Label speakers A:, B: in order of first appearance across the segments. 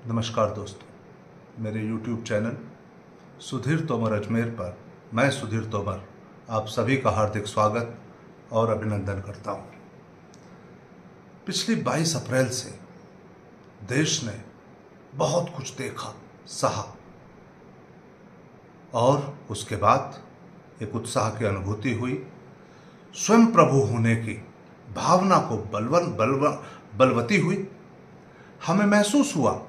A: नमस्कार दोस्तों, मेरे YouTube चैनल सुधीर तोमर अजमेर पर मैं सुधीर तोमर आप सभी का हार्दिक स्वागत और अभिनंदन करता हूँ। पिछली 22 अप्रैल से देश ने बहुत कुछ देखा, सहा और उसके बाद एक उत्साह की अनुभूति हुई। स्वयं प्रभु होने की भावना को बलवती हुई। हमें महसूस हुआ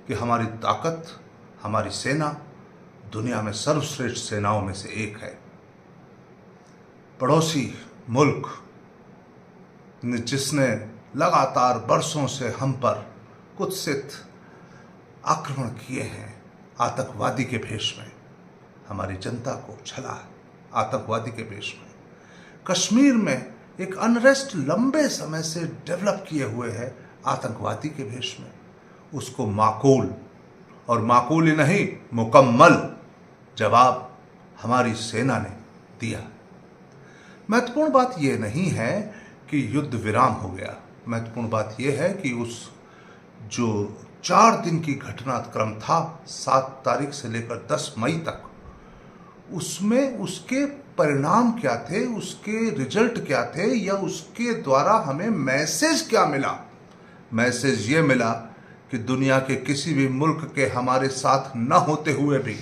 A: कि हमारी ताकत, हमारी सेना दुनिया में सर्वश्रेष्ठ सेनाओं में से एक है। पड़ोसी मुल्क जिसने लगातार बरसों से हम पर कुत्सित आक्रमण किए हैं, आतंकवादी के भेष में हमारी जनता को छला है। आतंकवादी के भेष में कश्मीर में एक अनरेस्ट लंबे समय से डेवलप किए हुए है, आतंकवादी के भेष में उसको माकूल और माकूल ही नहीं मुकम्मल जवाब हमारी सेना ने दिया। महत्वपूर्ण बात यह नहीं है कि युद्ध विराम हो गया। महत्वपूर्ण बात यह है कि उस जो 4 दिन की घटनाक्रम था 7 तारीख से लेकर 10 मई तक, उसमें उसके परिणाम क्या थे, उसके रिजल्ट क्या थे, या उसके द्वारा हमें मैसेज क्या मिला। मैसेज ये मिला कि दुनिया के किसी भी मुल्क के हमारे साथ न होते हुए भी,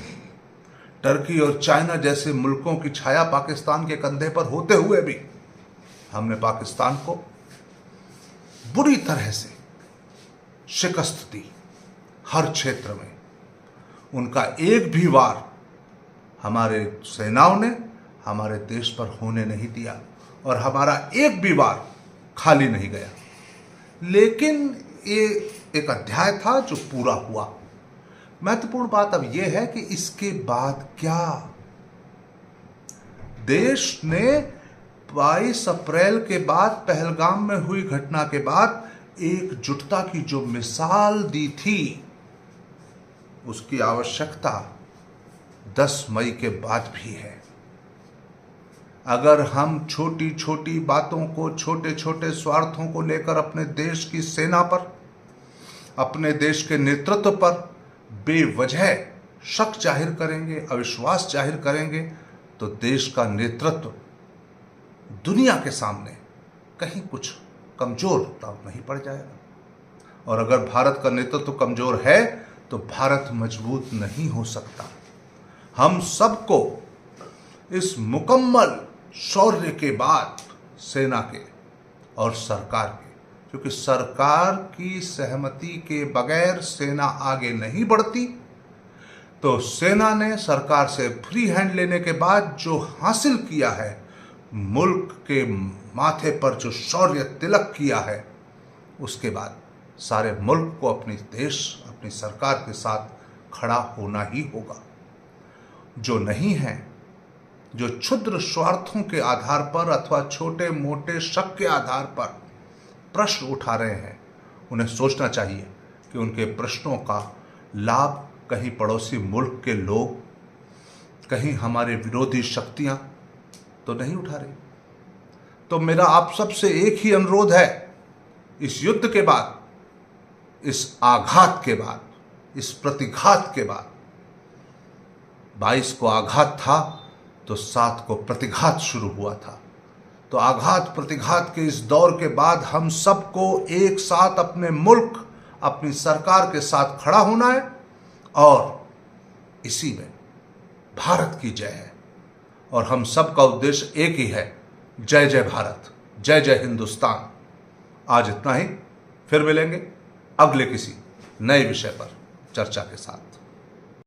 A: टर्की और चाइना जैसे मुल्कों की छाया पाकिस्तान के कंधे पर होते हुए भी, हमने पाकिस्तान को बुरी तरह से शिकस्त दी। हर क्षेत्र में उनका एक भी वार हमारे सेनाओं ने हमारे देश पर होने नहीं दिया और हमारा एक भी वार खाली नहीं गया। लेकिन ये एक अध्याय था जो पूरा हुआ। महत्वपूर्ण बात अब यह है कि इसके बाद क्या। देश ने 22 अप्रैल के बाद पहलगाम में हुई घटना के बाद एकजुटता की जो मिसाल दी थी, उसकी आवश्यकता 10 मई के बाद भी है। अगर हम छोटी छोटी बातों को, छोटे छोटे स्वार्थों को लेकर अपने देश की सेना पर, अपने देश के नेतृत्व पर बेवजह शक जाहिर करेंगे, अविश्वास जाहिर करेंगे, तो देश का नेतृत्व दुनिया के सामने कहीं कुछ कमजोर तो नहीं पड़ जाएगा। और अगर भारत का नेतृत्व कमजोर है तो भारत मजबूत नहीं हो सकता। हम सबको इस मुकम्मल शौर्य के बाद सेना के और सरकार के, क्योंकि सरकार की सहमति के बगैर सेना आगे नहीं बढ़ती, तो सेना ने सरकार से फ्री हैंड लेने के बाद जो हासिल किया है, मुल्क के माथे पर जो शौर्य तिलक किया है, उसके बाद सारे मुल्क को अपनी देश, अपनी सरकार के साथ खड़ा होना ही होगा। जो नहीं है, जो क्षुद्र स्वार्थों के आधार पर अथवा छोटे मोटे शक के आधार पर प्रश्न उठा रहे हैं, उन्हें सोचना चाहिए कि उनके प्रश्नों का लाभ कहीं पड़ोसी मुल्क के लोग, कहीं हमारे विरोधी शक्तियां तो नहीं उठा रही। तो मेरा आप सबसे एक ही अनुरोध है, इस युद्ध के बाद, इस आघात के बाद, इस प्रतिघात के बाद, 22 को आघात था तो 7 को प्रतिघात शुरू हुआ था। तो आघात प्रतिघात के इस दौर के बाद हम सबको एक साथ अपने मुल्क, अपनी सरकार के साथ खड़ा होना है और इसी में भारत की जय है। और हम सबका उद्देश्य एक ही है, जय जय भारत, जय जय हिंदुस्तान। आज इतना ही, फिर मिलेंगे अगले किसी नए विषय पर चर्चा के साथ।